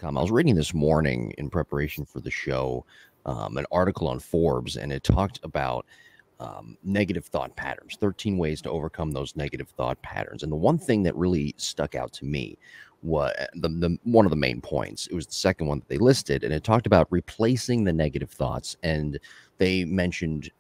I was reading this morning in preparation for the show, an article on Forbes, and it talked about negative thought patterns, 13 ways to overcome those negative thought patterns. And the one thing that really stuck out to me was the one of the main points. It was the second one that they listed, and it talked about replacing the negative thoughts. And they mentioned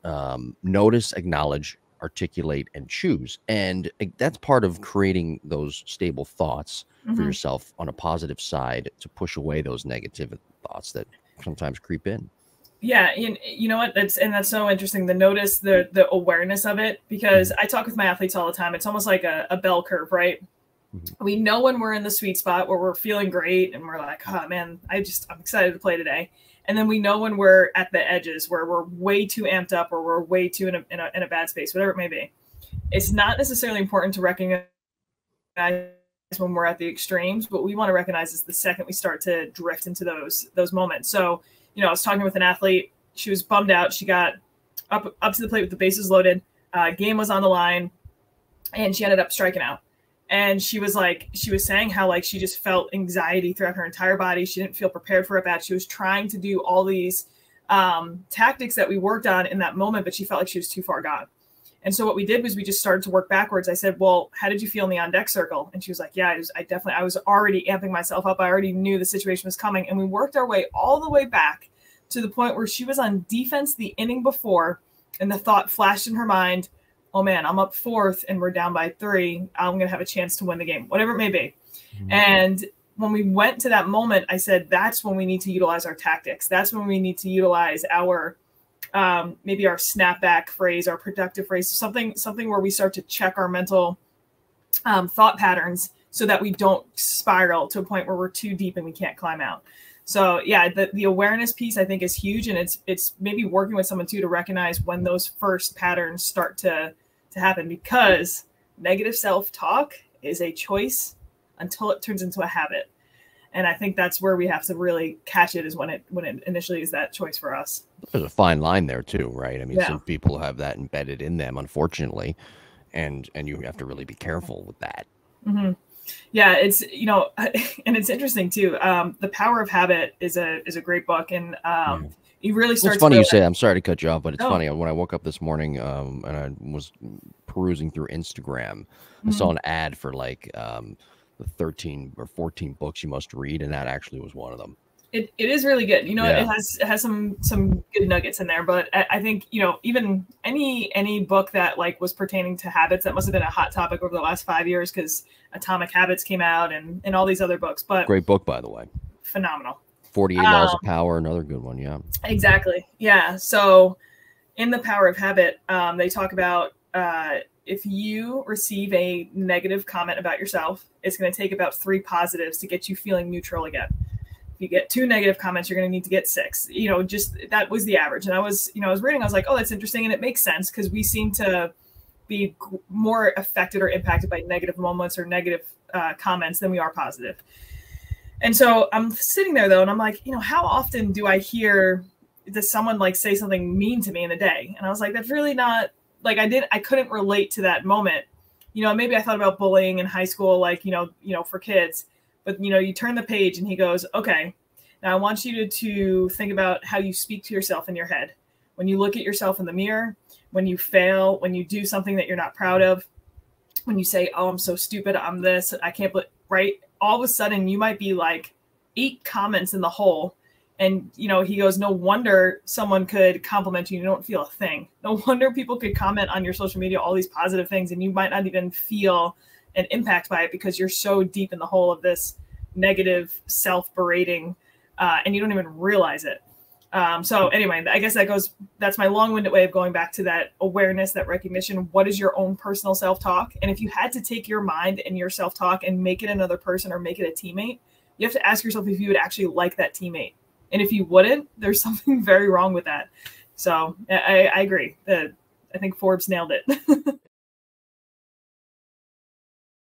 notice, acknowledge, articulate, and choose. And that's part of creating those stable thoughts for yourself on a positive side to push away those negative thoughts that sometimes creep in. Yeah, you know what? That's so interesting. The notice, the awareness of it, because I talk with my athletes all the time. It's almost like a bell curve, right? We know when we're in the sweet spot where we're feeling great and we're like, oh man, I'm excited to play today. And then we know when we're at the edges where we're way too amped up or we're way too in a bad space, whatever it may be. It's not necessarily important to recognize when we're at the extremes, but we want to recognize is the second we start to drift into those moments. So, you know, I was talking with an athlete. She was bummed out. She got up to the plate with the bases loaded. Game was on the line, and she ended up striking out. And she was saying how like she just felt anxiety throughout her entire body. She didn't feel prepared for a bat. She was trying to do all these tactics that we worked on in that moment, but she felt like she was too far gone. And so what we did was we just started to work backwards. I said, well, how did you feel in the on deck circle? And she was like, yeah, I was already amping myself up. I already knew the situation was coming. And we worked our way all the way back to the point where she was on defense the inning before. And the thought flashed in her mind, oh man, I'm up 4th and we're down by 3. I'm going to have a chance to win the game, whatever it may be. And when we went to that moment, I said, that's when we need to utilize our tactics. That's when we need to utilize our, maybe our snapback phrase, our productive phrase, something where we start to check our mental thought patterns so that we don't spiral to a point where we're too deep and we can't climb out. So yeah, the awareness piece I think is huge, and it's maybe working with someone too to recognize when those first patterns start to happen, because negative self-talk is a choice until it turns into a habit. And I think that's where we have to really catch it, is when it initially is that choice for us. There's a fine line there too, right? I mean, some people have that embedded in them, unfortunately, and you have to really be careful with that. Yeah, it's, you know, and it's interesting too. The Power of Habit is a great book, and you really start. It's funny you say. I'm sorry to cut you off, but it's funny. When I woke up this morning and I was perusing through Instagram, I saw an ad for like the 13 or 14 books you must read, and that actually was one of them. It is really good. You know, it has some good nuggets in there, but I think, you know, even any book that like was pertaining to habits, that must have been a hot topic over the last 5 years, because Atomic Habits came out and all these other books. But great book, by the way. Phenomenal. 48 Laws of Power, another good one. Yeah, exactly. Yeah. So in The Power of Habit, they talk about if you receive a negative comment about yourself, it's going to take about 3 positives to get you feeling neutral again. If you get 2 negative comments, you're going to need to get 6. You know, just that was the average. And I was reading, I was like, oh, that's interesting. And it makes sense, because we seem to be more affected or impacted by negative moments or negative comments than we are positive. And so I'm sitting there though, and I'm like, you know, how often do I hear, does someone like say something mean to me in a day? And I was like, that's really not, like, I couldn't relate to that moment. You know, maybe I thought about bullying in high school, like, you know, for kids. But, you know, you turn the page and he goes, okay, now I want you to think about how you speak to yourself in your head. When you look at yourself in the mirror, when you fail, when you do something that you're not proud of, when you say, oh, I'm so stupid, I'm this, I can't believe, right? All of a sudden you might be like 8 comments in the hole. And, you know, he goes, no wonder someone could compliment you. You don't feel a thing. No wonder people could comment on your social media, all these positive things, and you might not even feel an impact by it, because you're so deep in the hole of this negative self-berating, and you don't even realize it. So anyway, I guess that's my long-winded way of going back to that awareness, that recognition. What is your own personal self-talk? And if you had to take your mind and your self-talk and make it another person or make it a teammate, you have to ask yourself if you would actually like that teammate. And if you wouldn't, there's something very wrong with that. So I agree. I think Forbes nailed it.